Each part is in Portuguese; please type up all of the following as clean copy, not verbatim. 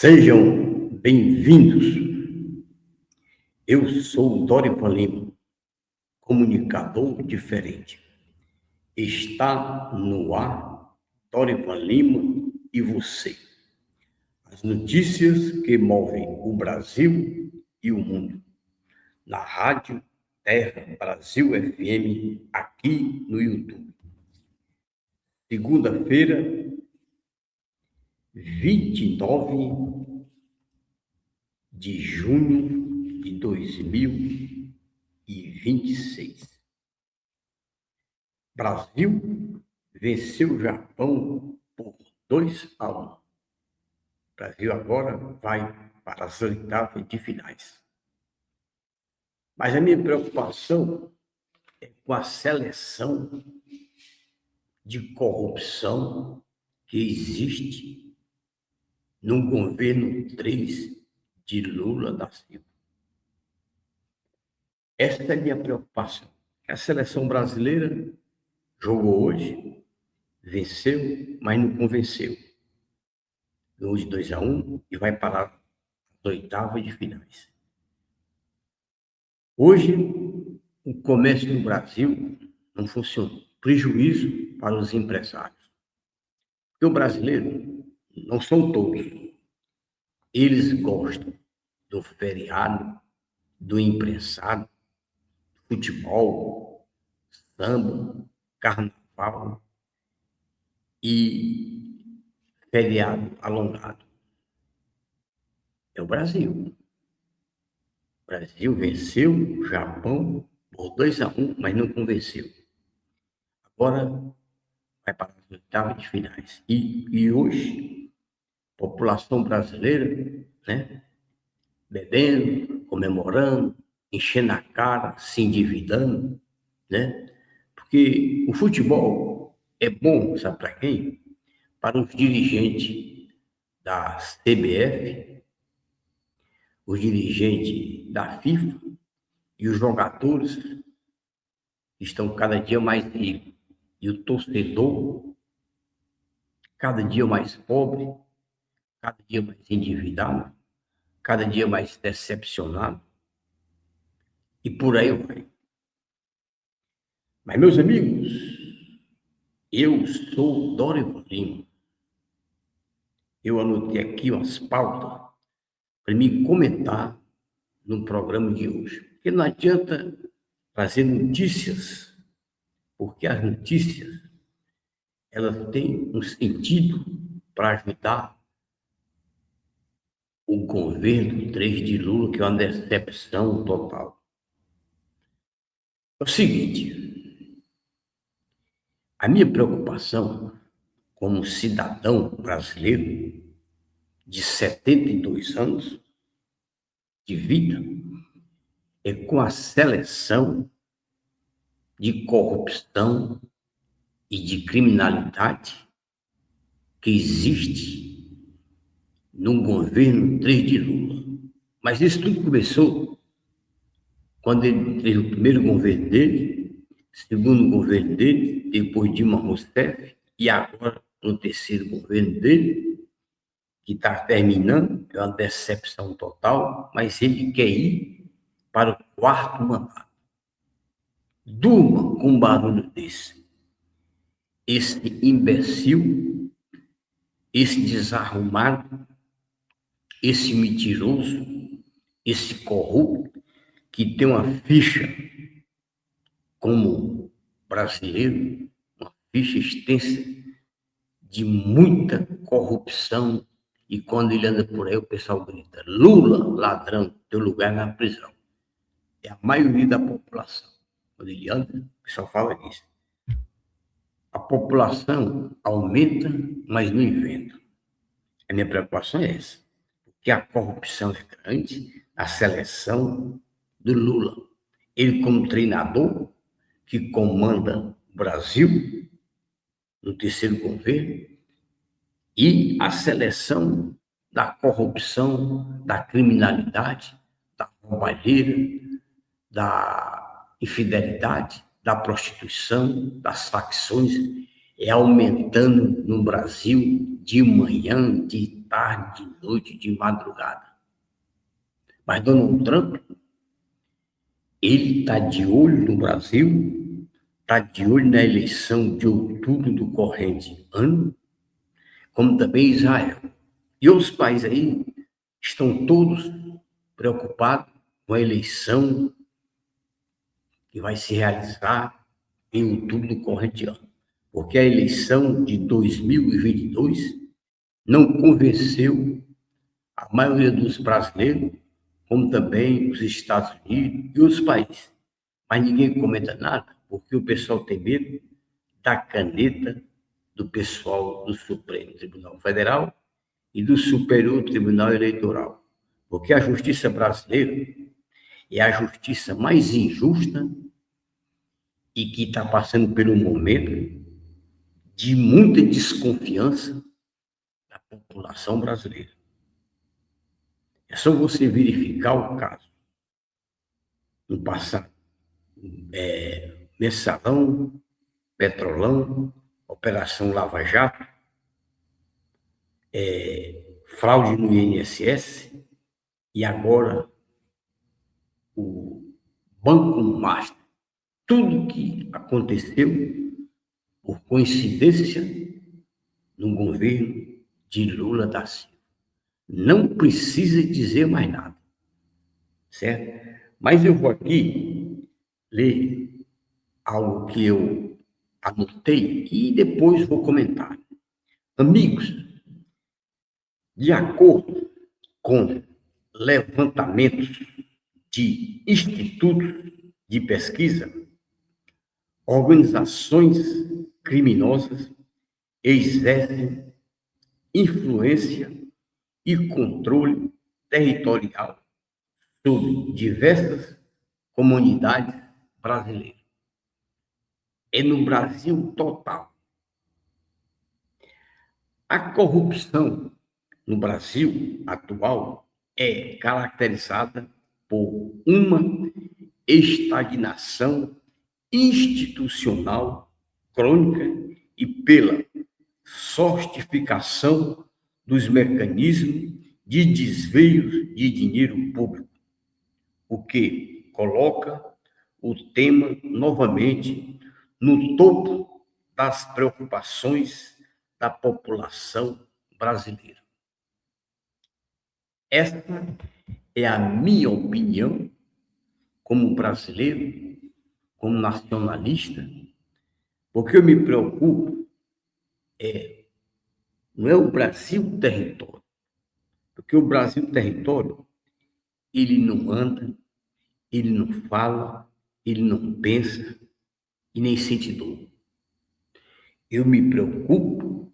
Sejam bem-vindos. Eu sou Dorival Lima, comunicador diferente. Está no ar Dorival Lima e você. As notícias que movem o Brasil e o mundo. Na Rádio Terra Brasil FM, aqui no YouTube. Segunda-feira, 29 de junho de 2026. Brasil venceu o Japão por 2-1. Brasil agora vai para as oitavas de finais. Mas a minha preocupação é com a seleção de corrupção que existe no governo 3 de Lula da Silva. Essa é a minha preocupação. A seleção brasileira jogou hoje, venceu, mas não convenceu. Ganhou de 2-1 e vai para as oitavas de finais. Hoje, o comércio no Brasil não funcionou. Prejuízo para os empresários. Porque o brasileiro, não são todos, eles gostam do feriado, do imprensado, futebol, samba, carnaval e feriado alongado. É o Brasil. O Brasil venceu o Japão por 2-1, mas não convenceu. Agora vai para as oitavas de finais. E hoje, a população brasileira, né, bebendo, comemorando, enchendo a cara, se endividando, né? Porque o futebol é bom, sabe para quem? Para os dirigentes da CBF, os dirigentes da FIFA e os jogadores que estão cada dia mais ricos. E o torcedor cada dia mais pobre, cada dia mais endividado, cada dia mais decepcionado. E por aí vai. Mas, meus amigos, eu sou Dorival Lima. Eu anotei aqui umas pautas para me comentar no programa de hoje. Porque não adianta trazer notícias, porque as notícias elas têm um sentido para ajudar o governo 3 de Lula, que é uma decepção total. É o seguinte, a minha preocupação como cidadão brasileiro de 72 anos de vida é com a seleção de corrupção e de criminalidade que existe no governo 3 de Lula. Mas isso tudo começou quando ele teve o primeiro governo dele, segundo governo dele, depois Dilma Rousseff, e agora no terceiro governo dele, que está terminando, é uma decepção total, mas ele quer ir para o quarto mandato. Durma com um barulho desse. Esse imbecil, esse desarrumado, esse mentiroso, esse corrupto, que tem uma ficha como brasileiro, uma ficha extensa de muita corrupção, e quando ele anda por aí o pessoal grita: Lula, ladrão, teu lugar na prisão. É a maioria da população. Quando ele anda, o pessoal fala isso. A população aumenta, mas não inventa. A minha preocupação é essa, porque a corrupção é grande, a seleção do Lula. Ele como treinador, que comanda o Brasil no terceiro governo, e a seleção da corrupção, da criminalidade, da roubalheira, da infidelidade, da prostituição, das facções, é aumentando no Brasil de manhã, de tarde, de noite, de madrugada. Mas Donald Trump, ele está de olho no Brasil, está de olho na eleição de outubro do corrente ano, como também Israel. E outros países aí estão todos preocupados com a eleição que vai se realizar em outubro do corrente ano. Porque a eleição de 2022 não convenceu a maioria dos brasileiros, como também os Estados Unidos e outros países. Mas ninguém comenta nada, porque o pessoal tem medo da caneta do pessoal do Supremo Tribunal Federal e do Superior Tribunal Eleitoral. Porque a justiça brasileira é a justiça mais injusta e que está passando por um momento de muita desconfiança da população brasileira. É só você verificar o caso no passado. Mensalão, Petrolão, Operação Lava Jato, fraude no INSS e agora o Banco Master. Tudo que aconteceu por coincidência no governo de Lula da Silva. Não precisa dizer mais nada, certo? Mas eu vou aqui ler algo que eu anotei e depois vou comentar. Amigos, de acordo com levantamentos de institutos de pesquisa, organizações criminosas exercem influência e controle territorial sobre diversas comunidades brasileiras. É no Brasil total. A corrupção no Brasil atual é caracterizada por uma estagnação institucional crônica e pela sofisticação dos mecanismos de desvio de dinheiro público, o que coloca o tema novamente no topo das preocupações da população brasileira. Esta é a minha opinião como brasileiro, como nacionalista, porque eu me preocupo não é o Brasil território, porque o Brasil território, ele não anda, ele não fala, ele não pensa e nem sente dor. Eu me preocupo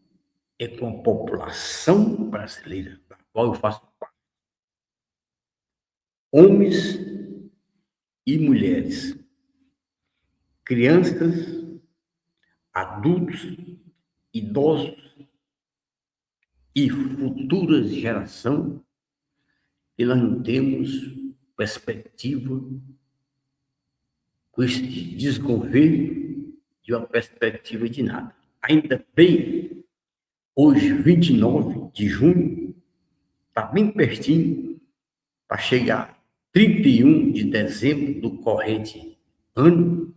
com a população brasileira, da qual eu faço parte. Homens e mulheres, crianças, adultos, idosos e futuras gerações, e nós não temos perspectiva com esse desgoverno de uma perspectiva de nada. Ainda bem, hoje, 29 de junho, está bem pertinho para chegar 31 de dezembro do corrente ano,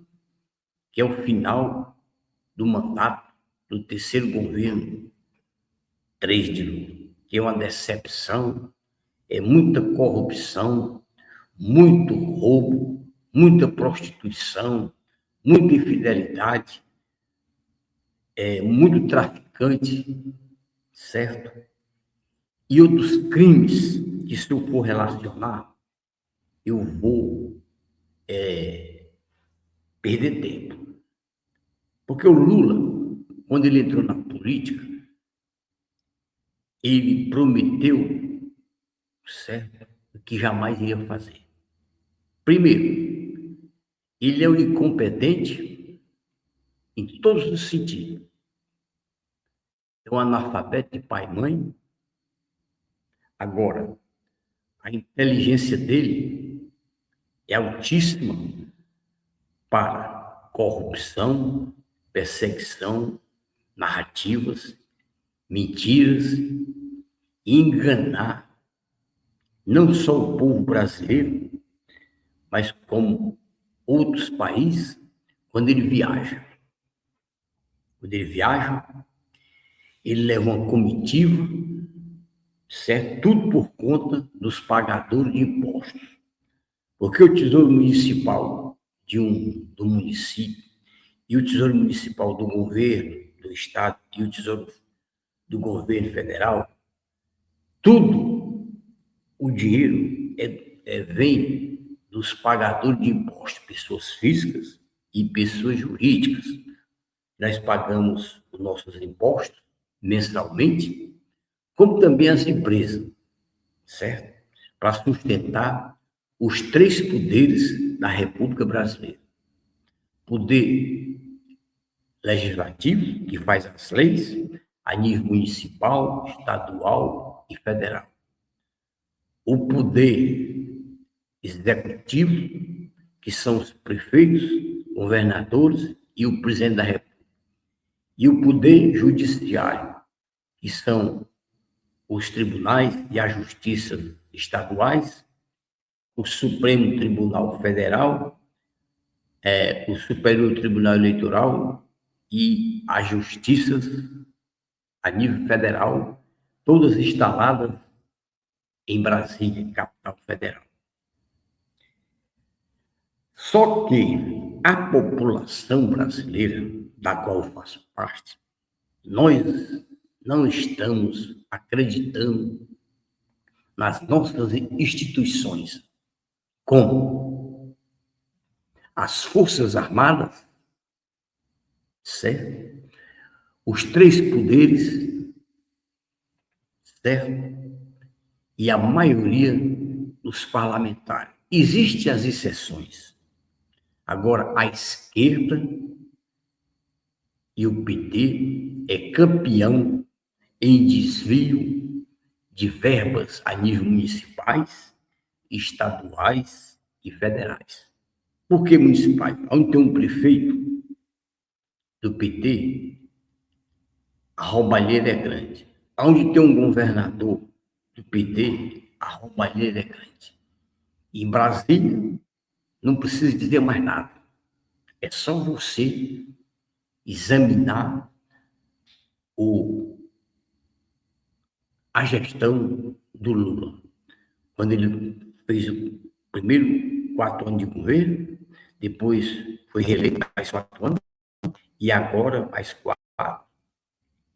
que é o final do mandato do terceiro governo 3 de Lula, que é uma decepção, é muita corrupção, muito roubo, muita prostituição, muita infidelidade, muito traficante, certo? E outros crimes que, se eu for relacionar, eu vou perder tempo. Porque o Lula, quando ele entrou na política, ele prometeu, certo, o que jamais ia fazer. Primeiro, ele é um incompetente em todos os sentidos. É um analfabeto de pai e mãe. Agora, a inteligência dele é altíssima para corrupção, perseguição, narrativas, mentiras e enganar não só o povo brasileiro, mas como outros países, quando ele viaja. Quando ele viaja, ele leva uma comitiva, certo? Tudo por conta dos pagadores de impostos. Porque o Tesouro Municipal do município e o Tesouro Municipal do governo, do Estado e o Tesouro do governo federal, tudo o dinheiro vem dos pagadores de impostos, pessoas físicas e pessoas jurídicas. Nós pagamos os nossos impostos mensalmente, como também as empresas, certo? Para sustentar os três poderes da República Brasileira. Poder legislativo, que faz as leis, a nível municipal, estadual e federal. O poder executivo, que são os prefeitos, governadores e o presidente da República. E o poder judiciário, que são os tribunais e a justiça estaduais, o Supremo Tribunal Federal, o Superior Tribunal Eleitoral e as justiças a nível federal, todas instaladas em Brasília, capital federal. Só que a população brasileira, da qual eu faço parte, nós não estamos acreditando nas nossas instituições, como as Forças Armadas, certo? Os três poderes, certo? E a maioria dos parlamentares. Existem as exceções. Agora, a esquerda e o PT é campeão em desvio de verbas a nível municipais, estaduais e federais. Por que municipais? Onde tem um prefeito do PT, a roubalheira é grande. Onde tem um governador do PT, a roubalheira é grande. Em Brasília, não precisa dizer mais nada. É só você examinar a gestão do Lula. Quando ele fez o primeiro 4 anos de governo, depois foi reeleito mais 4 anos, e agora mais 4,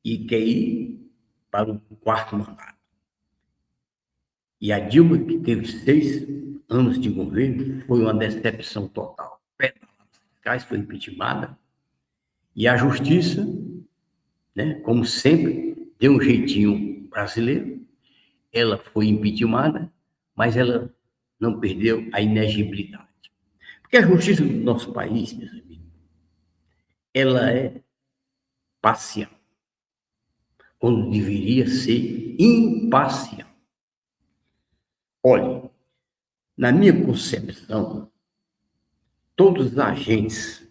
e quer ir para o 4º mandato. E a Dilma, que teve 6 anos de governo, foi uma decepção total. Petrobras foi impeachmentada, e a justiça, né, como sempre, deu um jeitinho brasileiro, ela foi impeachmentada, mas ela não perdeu a inegibilidade. Porque a justiça do nosso país, meus amigos, ela é parcial, quando deveria ser imparcial. Olha, na minha concepção, todos os agentes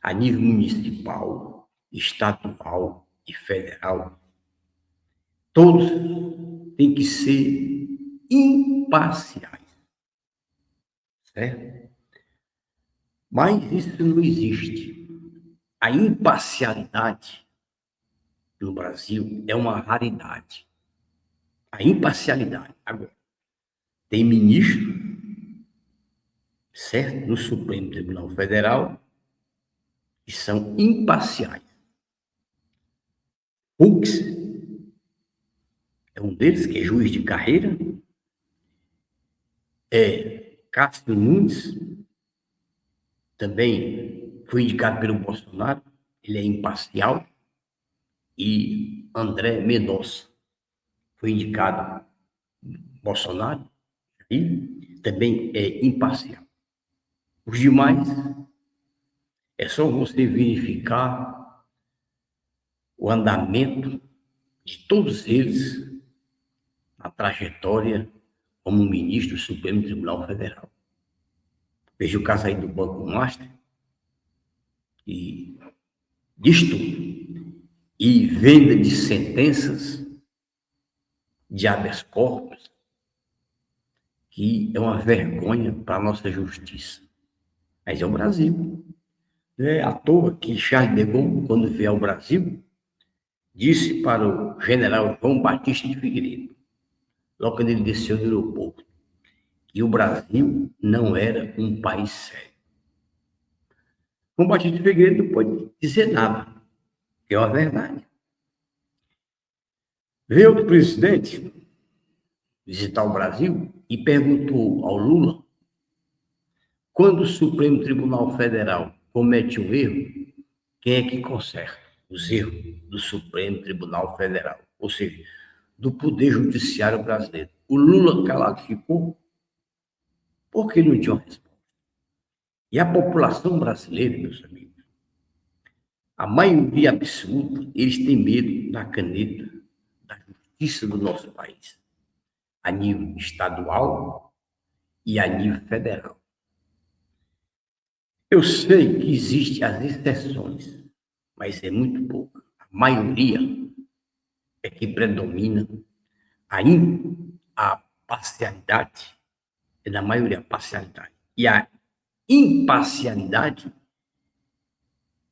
a nível municipal, estadual e federal, todos têm que ser imparciais, certo? Mas isso não existe. A imparcialidade no Brasil é uma raridade. A imparcialidade. Agora, tem ministro, certo? No Supremo Tribunal Federal, que são imparciais. Fux é um deles, que é juiz de carreira. Cássio Nunes também foi indicado pelo Bolsonaro, ele é imparcial. E André Mendonça foi indicado Bolsonaro, e também é imparcial. Os demais, é só você verificar o andamento de todos eles na trajetória como ministro do Supremo Tribunal Federal. Veja o caso aí do Banco Master, e diz tudo. E venda de sentenças de habeas corpus, que é uma vergonha para a nossa justiça. Mas é o Brasil. Não é à toa que Charles de Gaulle, quando veio ao Brasil, disse para o general João Batista de Figueiredo, logo quando ele desceu do aeroporto, que o Brasil não era um país sério. João Batista de Figueiredo não pode dizer nada, que é uma verdade. Veio outro presidente visitar o Brasil e perguntou ao Lula, quando o Supremo Tribunal Federal comete um erro, quem é que conserta os erros do Supremo Tribunal Federal? Ou seja, do Poder Judiciário brasileiro. O Lula calado ficou porque não tinha uma resposta. E a população brasileira, meus amigos, a maioria absoluta, eles têm medo da caneta da justiça do nosso país, a nível estadual e a nível federal. Eu sei que existem as exceções, mas é muito pouco. A maioria é que predomina a parcialidade, é na maioria a parcialidade. E a imparcialidade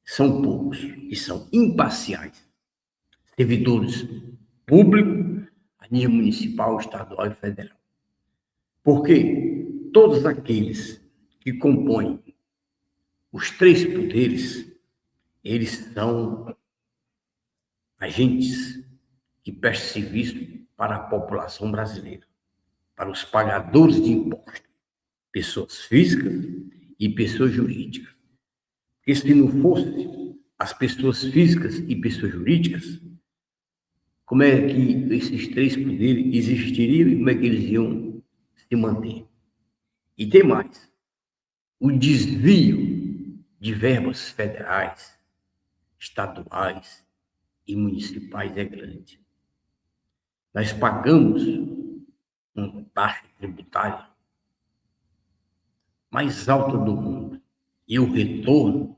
são poucos e são imparciais. Servidores públicos, a nível municipal, estadual e federal. Porque todos aqueles que compõem os três poderes, eles são agentes que prestam serviço para a população brasileira, para os pagadores de impostos, pessoas físicas e pessoas jurídicas. Porque se não fosse as pessoas físicas e pessoas jurídicas, como é que esses três poderes existiriam e como é que eles iam se manter? E tem mais, o desvio de verbas federais, estaduais e municipais é grande. Nós pagamos uma taxa tributária mais alta do mundo e o retorno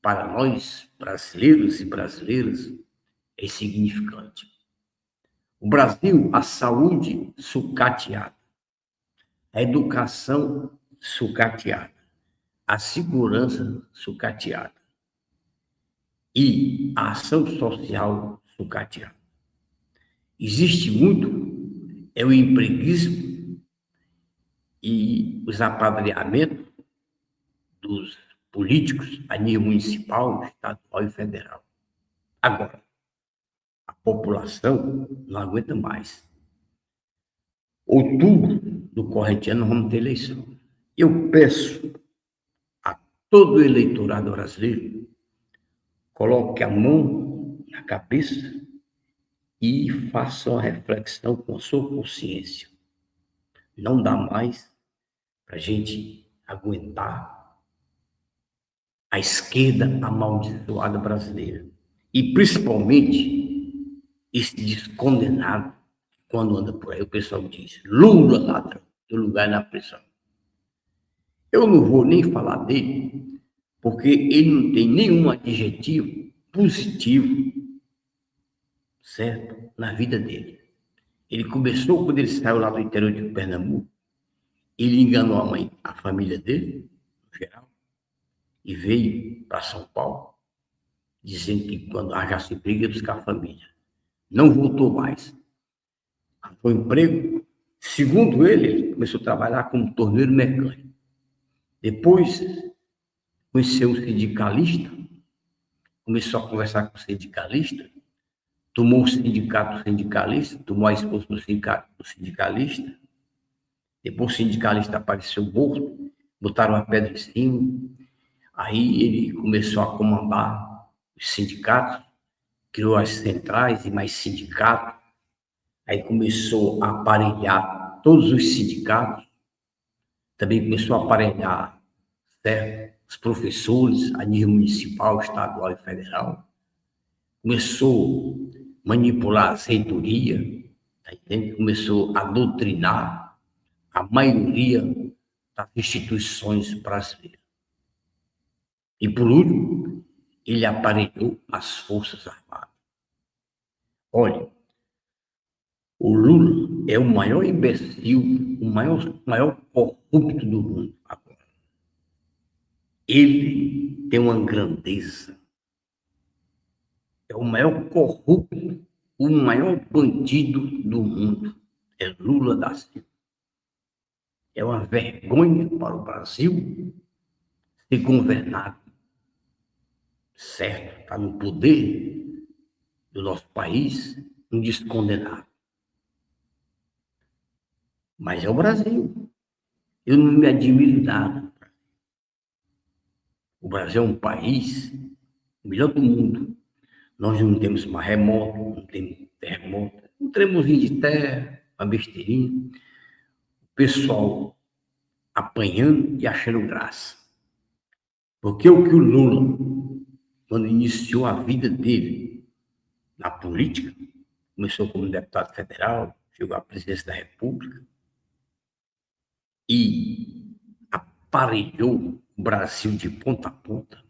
para nós, brasileiros e brasileiras, é insignificante. O Brasil, a saúde sucateada, a educação sucateada, a segurança sucateada e a ação social sucateada. Existe muito, é o empreguismo e os apadrinhamentos dos políticos a nível municipal, estadual e federal. Agora, a população não aguenta mais. Outubro do corrente ano vamos ter eleição. Eu peço a todo o eleitorado brasileiro, coloque a mão na cabeça e faça uma reflexão com a sua consciência. Não dá mais para a gente aguentar a esquerda amaldiçoada brasileira. E principalmente esse descondenado, quando anda por aí, o pessoal diz, Lula ladrão, do lugar na prisão. Eu não vou nem falar dele, porque ele não tem nenhum adjetivo positivo, certo, na vida dele. Ele começou quando ele saiu lá do interior de Pernambuco, ele enganou a mãe, a família dele, no geral, e veio para São Paulo, dizendo que quando hajasse briga, ia buscar a família. Não voltou mais. Foi emprego. Segundo ele começou a trabalhar como torneiro mecânico. Depois, conheceu um sindicalista, começou a conversar com o sindicalista, tomou o sindicato do sindicalista, tomou a esposa do sindicalista. Depois o sindicalista apareceu morto, botaram uma pedra em cima. Aí ele começou a comandar os sindicatos, criou as centrais e mais sindicatos. Aí começou a aparelhar todos os sindicatos. Também começou a aparelhar, certo, os professores a nível municipal, estadual e federal. Começou a manipular as reitorias, tá entendendo? Começou a doutrinar a maioria das instituições brasileiras. E, por último, ele aparelhou as Forças Armadas. Olha, O Lula é o maior imbecil, o maior corrupto do mundo agora. Ele tem uma grandeza. É o maior corrupto, o maior bandido do mundo. É Lula da Silva. É uma vergonha para o Brasil ser governado, certo? Está no poder do nosso país, um descondenado. Mas é o Brasil. Eu não me admiro nada. O Brasil é um país melhor do mundo. Nós não temos maremoto, não temos terremoto, um tremozinho de terra, uma besteirinha. O pessoal apanhando e achando graça. Porque o que o Lula, quando iniciou a vida dele na política, começou como deputado federal, chegou à presidência da República e aparelhou o Brasil de ponta a ponta.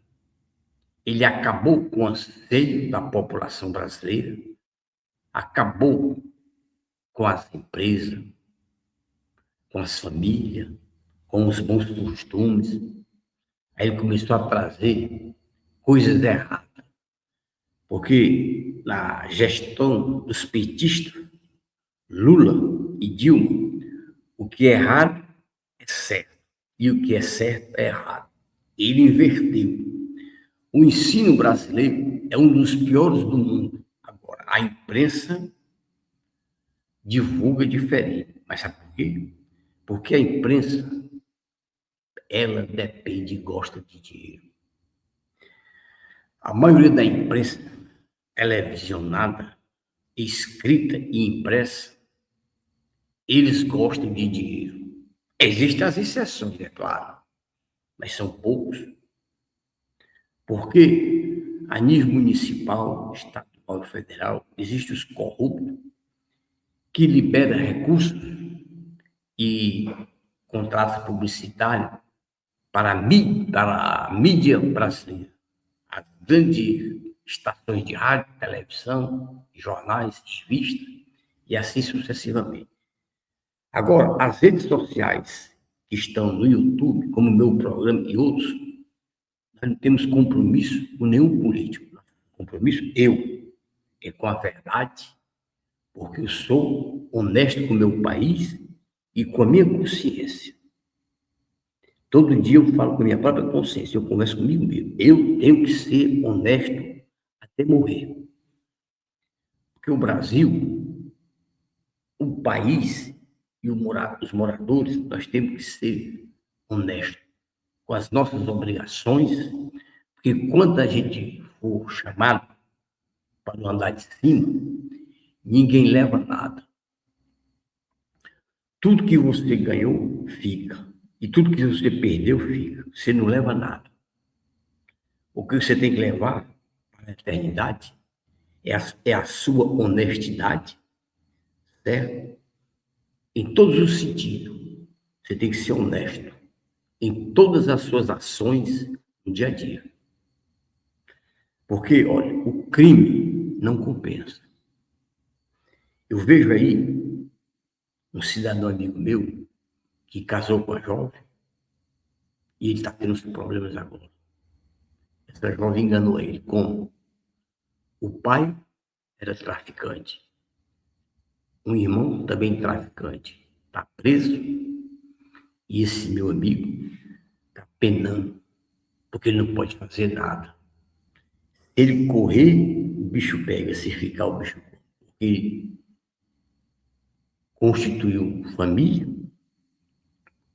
Ele acabou com o anseio da população brasileira, acabou com as empresas, com as famílias, com os bons costumes. Aí ele começou a trazer coisas erradas. Porque na gestão dos petistas, Lula e Dilma, o que é errado é certo e o que é certo é errado. Ele inverteu. O ensino brasileiro é um dos piores do mundo. Agora, a imprensa divulga diferente. Mas sabe por quê? Porque a imprensa, ela depende e gosta de dinheiro. A maioria da imprensa, ela é visionada, escrita e impressa. Eles gostam de dinheiro. Existem as exceções, é claro, mas são poucos. Porque a nível municipal, estadual e federal, existem os corruptos que liberam recursos e contratos publicitários para a mídia brasileira, as grandes estações de rádio, televisão, jornais, revistas, e assim sucessivamente. Agora, as redes sociais que estão no YouTube, como o meu programa e outros, nós não temos compromisso com nenhum político. Compromisso é com a verdade, porque eu sou honesto com o meu país e com a minha consciência. Todo dia eu falo com a minha própria consciência, eu converso comigo mesmo. Eu tenho que ser honesto até morrer. Porque o Brasil, o país e os moradores, nós temos que ser honestos com as nossas obrigações, porque quando a gente for chamado para o andar de cima, ninguém leva nada. Tudo que você ganhou, fica. E tudo que você perdeu, fica. Você não leva nada. O que você tem que levar para a eternidade é a sua honestidade, certo? Em todos os sentidos. Você tem que ser honesto em todas as suas ações no dia a dia. Porque, olha, o crime não compensa. Eu vejo aí um cidadão amigo meu que casou com a jovem e ele está tendo uns problemas agora. Essa jovem enganou ele. Como? O pai era traficante. Um irmão também traficante. Está preso. E esse meu amigo está penando, porque ele não pode fazer nada. Ele correr, o bicho pega. Se ficar, o bicho pega. Ele constituiu família,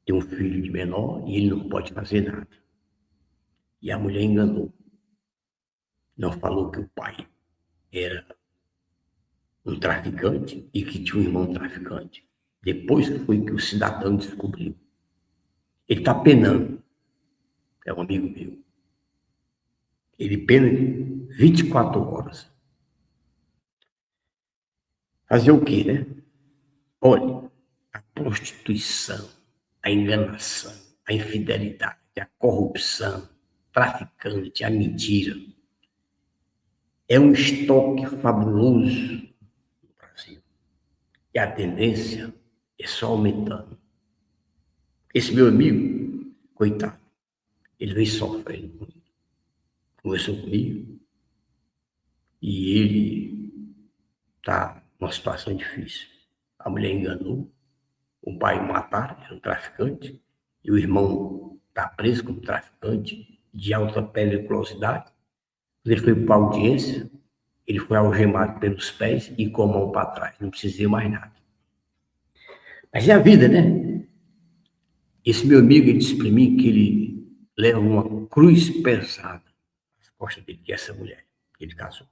tem um filho de menor e ele não pode fazer nada. E a mulher enganou. Não falou que o pai era um traficante e que tinha um irmão traficante. Depois foi que o cidadão descobriu. Ele está penando. É um amigo meu. Ele pena 24 horas. Fazer o quê, né? Olha, a prostituição, a enganação, a infidelidade, a corrupção, traficante, a mentira. É um estoque fabuloso no Brasil. que a tendência é só aumentando. Esse meu amigo, coitado, ele vem sofrendo muito. Conversou comigo e ele está numa situação difícil. A mulher enganou, o pai mataram, era um traficante, e o irmão está preso como traficante de alta periculosidade. Ele foi para a audiência, ele foi algemado pelos pés e com a mão para trás, não precisa mais nada. Mas é a vida, né? Esse meu amigo, ele disse para mim que ele leva uma cruz pesada nas costas dele, que é essa mulher que ele casou.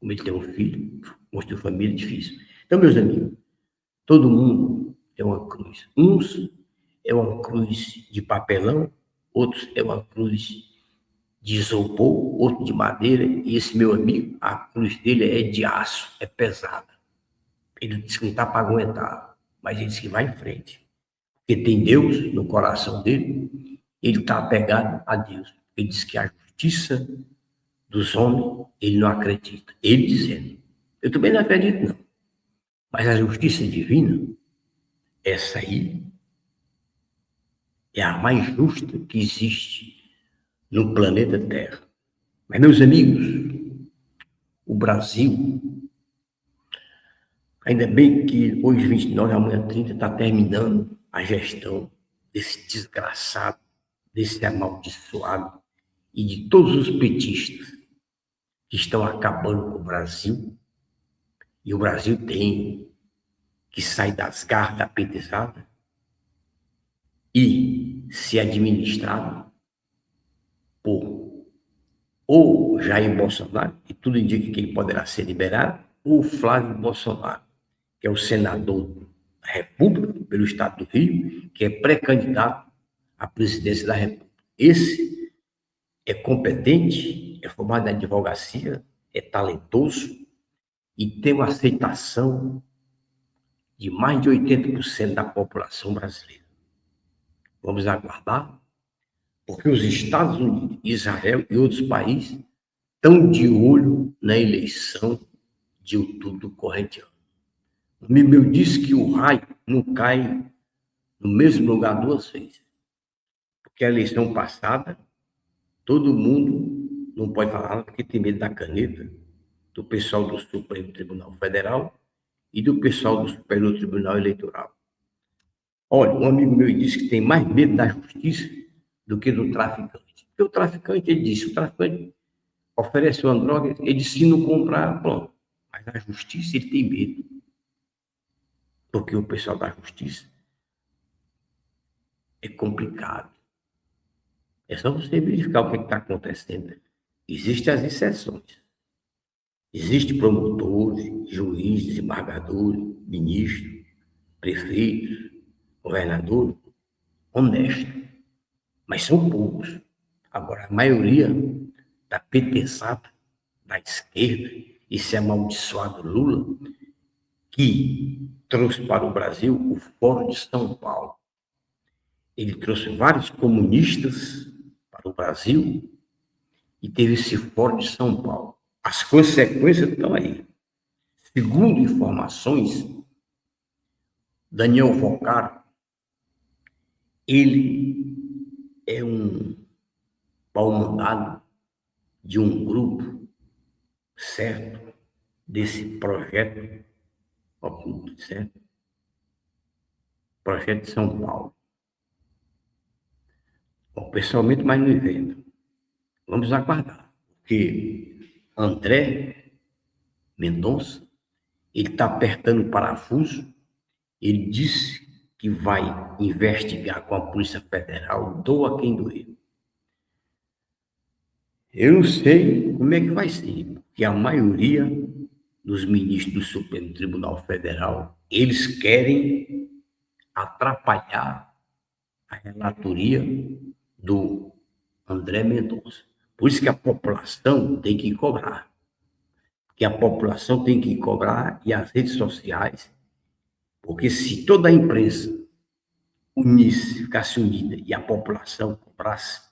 Como ele tem um filho, construiu família, difícil. Então, meus amigos, todo mundo tem uma cruz. Uns é uma cruz de papelão, outros é uma cruz de isopor, outro de madeira, e esse meu amigo, a cruz dele é de aço, é pesada. Ele disse que não está para aguentar, mas ele disse que vai em frente. Porque tem Deus no coração dele, ele está apegado a Deus. Ele diz que a justiça dos homens, ele não acredita. Ele dizendo, eu também não acredito não, mas a justiça divina, essa aí, é a mais justa que existe no planeta Terra. Mas, meus amigos, o Brasil, ainda bem que hoje, 29, amanhã 30, está terminando a gestão desse desgraçado, desse amaldiçoado e de todos os petistas que estão acabando com o Brasil. E o Brasil tem que sair das garras da petizada e ser administrado por ou Jair Bolsonaro, e tudo indica que ele poderá ser liberado, ou Flávio Bolsonaro, que é o senador da República, pelo estado do Rio, que é pré-candidato à presidência da República. Esse é competente, é formado em advocacia, é talentoso e tem uma aceitação de mais de 80% da população brasileira. Vamos aguardar, porque os Estados Unidos, Israel e outros países estão de olho na eleição de outubro do corrente ano. O amigo meu disse que o raio não cai no mesmo lugar duas vezes, porque a eleição passada, todo mundo não pode falar nada porque tem medo da caneta do pessoal do Supremo Tribunal Federal e do pessoal do Superior Tribunal Eleitoral. Olha, um amigo meu disse que tem mais medo da justiça do que do traficante. Porque o traficante, ele disse, o traficante oferece uma droga, ele disse, se não comprar, pronto. Mas a justiça, ele tem medo. Porque o pessoal da justiça é complicado. É só você verificar o que está acontecendo. Existem as exceções. Existem promotores, juízes, desembargadores, ministros, prefeitos, governadores, honestos. Mas são poucos. Agora, a maioria da petezada, da esquerda, esse amaldiçoado Lula, que trouxe para o Brasil o Fórum de São Paulo. Ele trouxe vários comunistas para o Brasil e teve esse Fórum de São Paulo. As consequências estão aí. Segundo informações, Daniel Vocaro, ele é um pau-mandado de um grupo certo desse projeto, certo? Projeto de São Paulo. Bom, pessoalmente, mas no evento. Vamos aguardar, porque André Mendonça, ele está apertando o parafuso, ele disse que vai investigar com a Polícia Federal, doa quem doer. Eu não sei como é que vai ser, porque a maioria dos ministros do Supremo Tribunal Federal, eles querem atrapalhar a relatoria do André Mendonça. Por isso que a população tem que cobrar. Que a população tem que cobrar e as redes sociais, porque se toda a imprensa unisse, ficasse unida e a população cobrasse,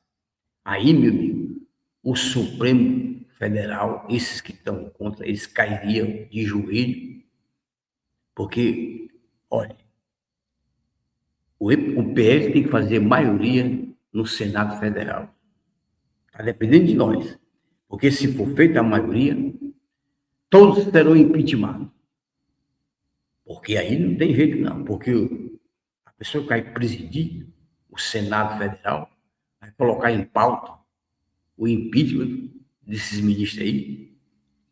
aí, meu amigo, o Supremo Federal, esses que estão contra, eles cairiam de joelho, Porque, olha, o PL tem que fazer maioria no Senado Federal. Está dependendo de nós. Porque se for feita a maioria, todos serão impeachmentados. Porque aí não tem jeito não. Porque a pessoa que vai presidir o Senado Federal vai colocar em pauta o impeachment desses ministros aí,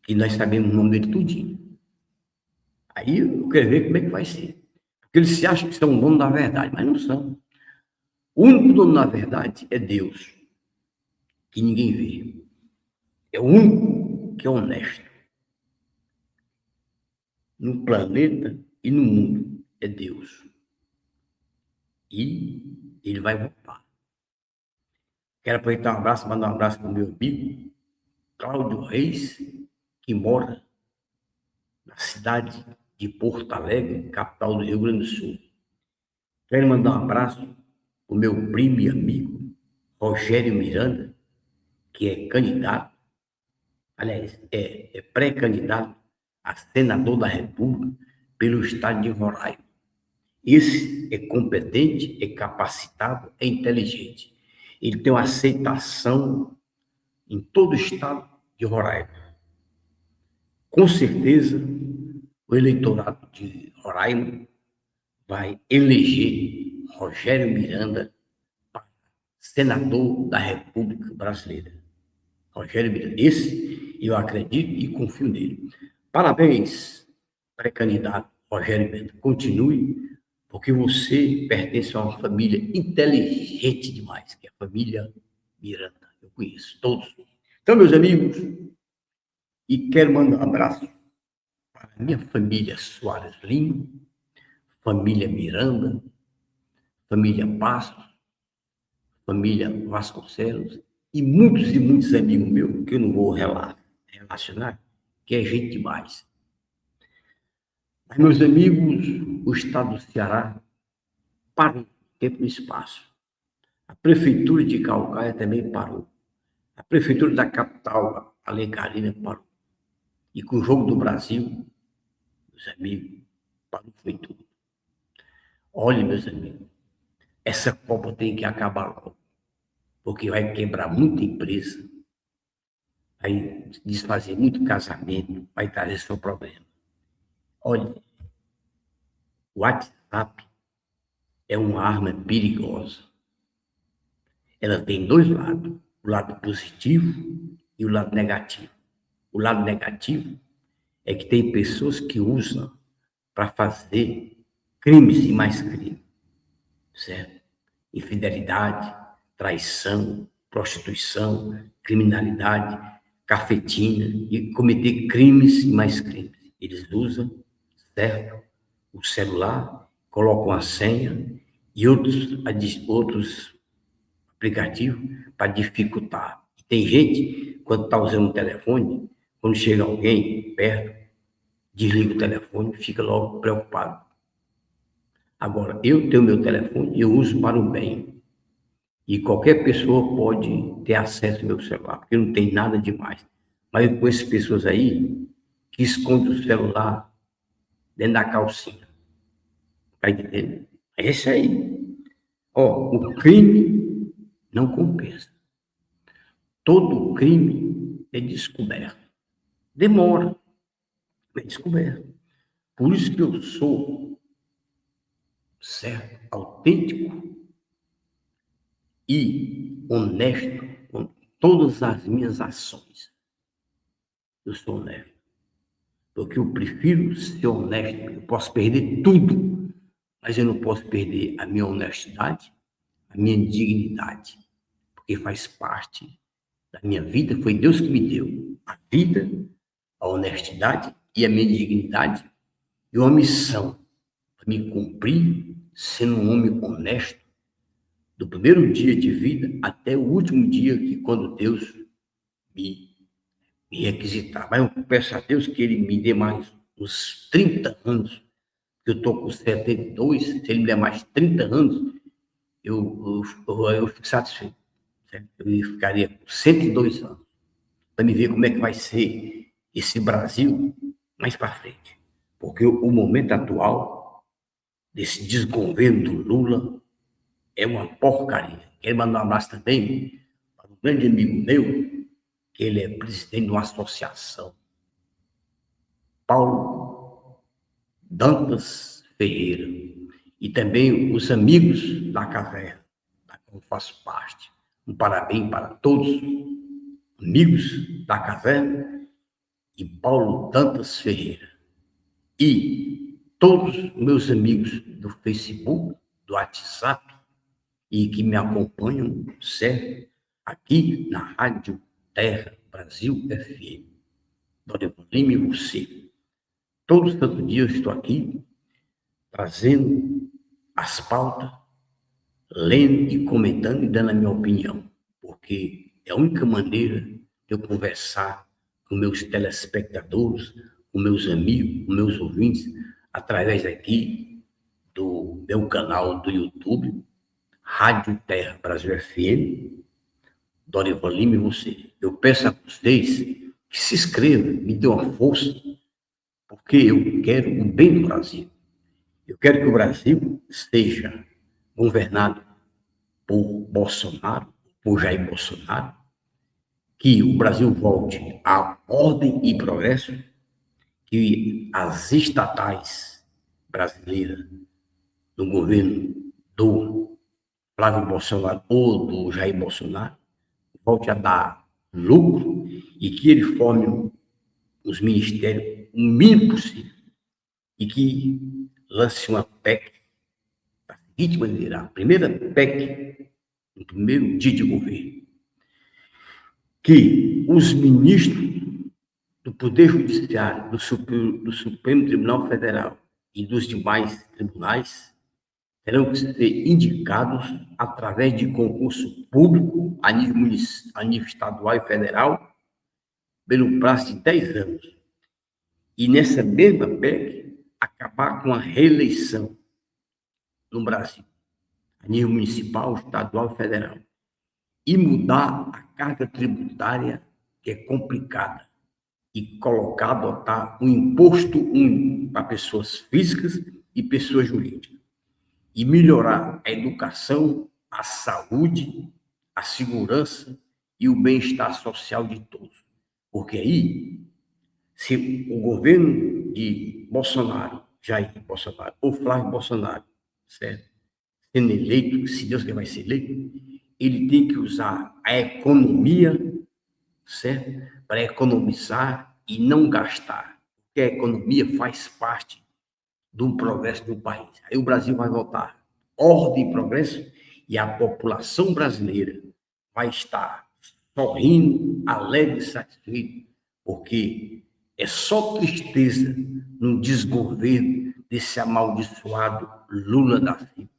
que nós sabemos o nome dele tudinho. Aí eu quero ver como é que vai ser. Porque eles se acham que são donos da verdade, mas não são. O único dono da verdade é Deus, que ninguém vê. É o único que é honesto. No planeta e no mundo é Deus. E ele vai voltar. Quero aproveitar um abraço, mandar um abraço para o meu amigo Cláudio Reis, que mora na cidade de Porto Alegre, capital do Rio Grande do Sul. Quero mandar um abraço para o meu primo e amigo Rogério Miranda, que é candidato, aliás, é pré-candidato a senador da República pelo estado de Roraima. Esse é competente, é capacitado, é inteligente. Ele tem uma aceitação em todo o estado de Roraima. Com certeza, o eleitorado de Roraima vai eleger Rogério Miranda para senador da República Brasileira. Rogério Miranda, esse eu acredito e confio nele. Parabéns, pré-candidato Rogério Miranda. Continue, porque você pertence a uma família inteligente demais, que é a família Miranda. Eu conheço todos. Então, meus amigos, e quero mandar um abraço para a minha família Soares Lima, família Miranda, família Passos, família Vasconcelos e muitos amigos meus, que eu não vou relacionar, que é gente demais. Mas, meus amigos, o estado do Ceará parou tempo e espaço. A prefeitura de Calcaia também parou. A prefeitura da capital, Alegarina, parou. E com o Jogo do Brasil, meus amigos, parou foi tudo. Olha, meus amigos, essa Copa tem que acabar logo, porque vai quebrar muita empresa, vai desfazer muito casamento, vai trazer seu problema. Olha, o WhatsApp é uma arma perigosa. Ela tem dois lados, o lado positivo e o lado negativo. O lado negativo é que tem pessoas que usam para fazer crimes e mais crimes, certo? Infidelidade, traição, prostituição, criminalidade, cafetina e cometer crimes e mais crimes. Eles usam, certo, o celular, colocam a senha e outros aplicativos para dificultar. E tem gente, quando está usando o telefone, quando chega alguém perto, desliga o telefone e fica logo preocupado. Agora, eu tenho meu telefone, eu uso para o bem. E qualquer pessoa pode ter acesso ao meu celular, porque não tem nada demais. Mas eu conheço pessoas aí que escondem o celular dentro da calcinha. Tá entendendo? É isso aí. Ó, o crime não compensa. Todo crime é descoberto. Demora, é descoberto. Por isso que eu sou, certo, autêntico e honesto com todas as minhas ações. Eu sou honesto. Porque eu prefiro ser honesto. Eu posso perder tudo, mas eu não posso perder a minha honestidade, a minha dignidade, porque faz parte da minha vida. Foi Deus que me deu a vida, a honestidade e a minha dignidade e uma missão para me cumprir sendo um homem honesto do primeiro dia de vida até o último dia, que quando Deus me requisitar. Mas eu peço a Deus que ele me dê mais uns 30 anos, que eu estou com 72, se ele me der mais 30 anos, eu fico satisfeito. Certo? Eu ficaria com 102 anos, para me ver como é que vai ser esse Brasil mais para frente. porque o momento atual desse desgoverno do Lula é uma porcaria. Quero mandar um abraço também para um grande amigo meu, que ele é presidente de uma associação, Paulo Dantas Ferreira, e também os amigos da caverna, da qual eu faço parte. Um parabéns para todos os amigos da caverna e Paulo Dantas Ferreira. E todos os meus amigos do Facebook, do WhatsApp, e que me acompanham, certo? Aqui na Rádio Terra Brasil FM. Dona Evelime, você. Todo santo dia eu estou aqui trazendo as pautas, lendo e comentando e dando a minha opinião, porque é a única maneira de eu conversar com meus telespectadores, com meus amigos, com meus ouvintes, através aqui do meu canal do YouTube, Rádio Terra Brasil FM, Dona Evelime, você. Eu peço a vocês que se inscrevam, me dê uma força, porque eu quero o bem do Brasil. Eu quero que o Brasil seja governado por Bolsonaro, por Jair Bolsonaro, que o Brasil volte à ordem e progresso, que as estatais brasileiras, no governo do Flávio Bolsonaro ou do Jair Bolsonaro, volte a dar lucro e que ele forme os ministérios o mínimo possível e que lance uma PEC da seguinte maneira: a primeira PEC, no primeiro dia de governo, que os ministros do Poder Judiciário, do Supremo Tribunal Federal e dos demais tribunais terão que ser indicados através de concurso público a nível estadual e federal, pelo prazo de 10 anos. E nessa mesma PEC, acabar com a reeleição no Brasil, a nível municipal, estadual e federal. E mudar a carga tributária, que é complicada, e colocar, adotar um imposto único para pessoas físicas e pessoas jurídicas. E melhorar a educação, a saúde, a segurança e o bem-estar social de todos. Porque aí, se o governo de Bolsonaro, Jair Bolsonaro, ou Flávio Bolsonaro, certo? Sendo eleito, se Deus quer vai ser eleito, ele tem que usar a economia, certo? Para economizar e não gastar. Porque a economia faz parte do progresso do país. Aí o Brasil vai voltar ordem e progresso e a população brasileira vai estar sorrindo, alegre e satisfeita, porque é só tristeza no desgoverno desse amaldiçoado Lula da Silva.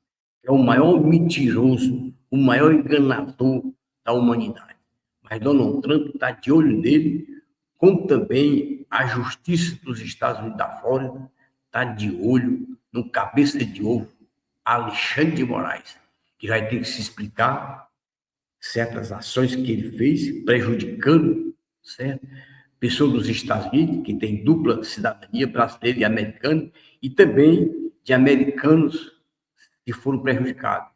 É o maior mentiroso, o maior enganador da humanidade. Mas Donald Trump está de olho nele, como também a Justiça dos Estados Unidos da Flórida está de olho no cabeça de ovo Alexandre de Moraes, que vai ter que se explicar certas ações que ele fez, prejudicando, certo? Pessoas dos Estados Unidos, que tem dupla cidadania brasileira e americana, e também de americanos que foram prejudicados.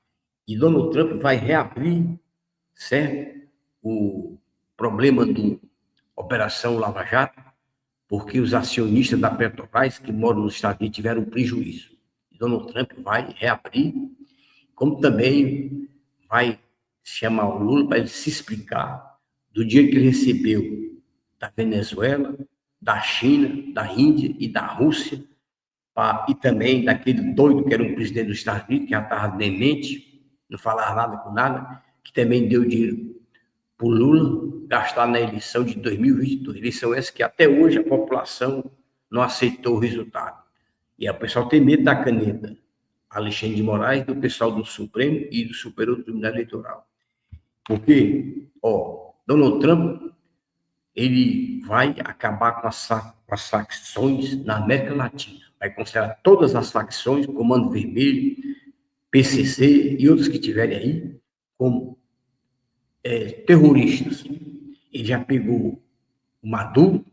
E Donald Trump vai reabrir, certo? O problema do Operação Lava Jato, porque os acionistas da Petrobras, que moram nos Estados Unidos, tiveram prejuízo. Donald Trump vai reabrir, como também vai chamar o Lula para ele se explicar do dia que ele recebeu da Venezuela, da China, da Índia e da Rússia, e também daquele doido que era um presidente dos Estados Unidos, que já estava demente, não falava nada com nada, que também deu dinheiro para o Lula gastar na eleição de 2022. Eleição essa que até hoje a população não aceitou o resultado. E o pessoal tem medo da caneta Alexandre de Moraes, do pessoal do Supremo e do Superior Tribunal Eleitoral. Porque, Donald Trump, ele vai acabar com as facções na América Latina. Vai considerar todas as facções, Comando Vermelho, PCC e outros que tiverem aí, como terroristas. Ele já pegou o Maduro,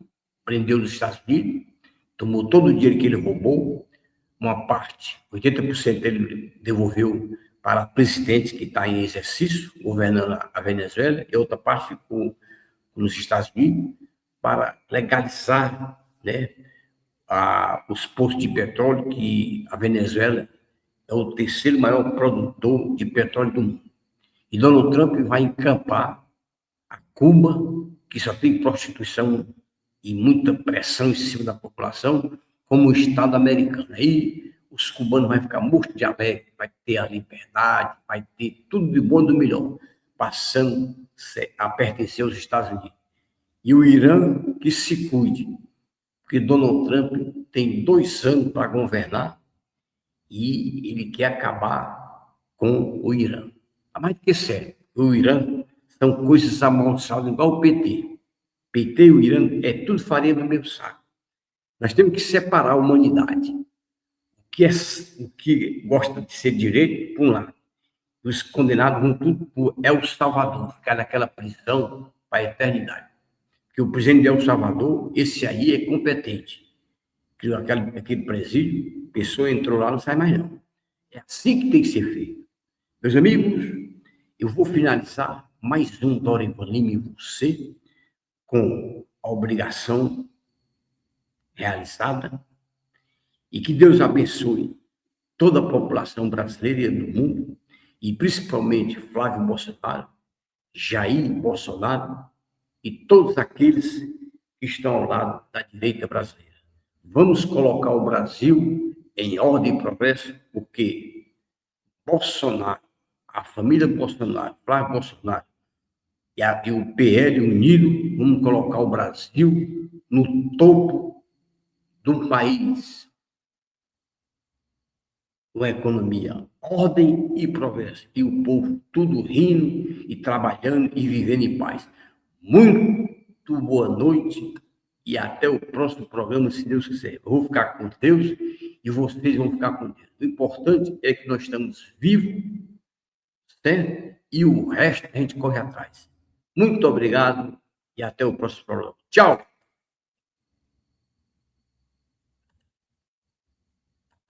prendeu nos Estados Unidos, tomou todo o dinheiro que ele roubou, uma parte, 80% ele devolveu para o presidente que está em exercício, governando a Venezuela, e outra parte ficou nos Estados Unidos para legalizar, né, os postos de petróleo, que a Venezuela é o terceiro maior produtor de petróleo do mundo. E Donald Trump vai encampar a Cuba, que só tem prostituição e muita pressão em cima da população, como o Estado americano. Aí os cubanos vão ficar mortos de alegre, vai ter a liberdade, vai ter tudo de bom e do melhor, passando a pertencer aos Estados Unidos. E o Irã que se cuide, porque Donald Trump tem 2 anos para governar e ele quer acabar com o Irã. A mais do que sério, o Irã são coisas amaldiçoadas, igual o PT. PT e o Irã é tudo farinha do mesmo saco. Nós temos que separar a humanidade. O que gosta de ser direito, por um lado. Os condenados vão tudo por El Salvador, ficar naquela prisão para a eternidade. Porque o presidente de El Salvador, esse aí é competente. Criou aquele presídio, a pessoa entrou lá, não sai mais não. É assim que tem que ser feito. Meus amigos, eu vou finalizar mais um Dorival Lima e você, com a obrigação realizada, e que Deus abençoe toda a população brasileira e do mundo, e principalmente Flávio Bolsonaro, Jair Bolsonaro e todos aqueles que estão ao lado da direita brasileira. Vamos colocar o Brasil em ordem e progresso, porque Bolsonaro, a família Bolsonaro, Flávio Bolsonaro e o PL unido, vamos colocar o Brasil no topo do país, com a economia, ordem e progresso, e o povo tudo rindo e trabalhando e vivendo em paz. Muito boa noite e até o próximo programa, se Deus quiser. Eu vou ficar com Deus e vocês vão ficar com Deus. O importante é que nós estamos vivos, certo? E o resto a gente corre atrás. Muito obrigado e até o próximo programa. Tchau!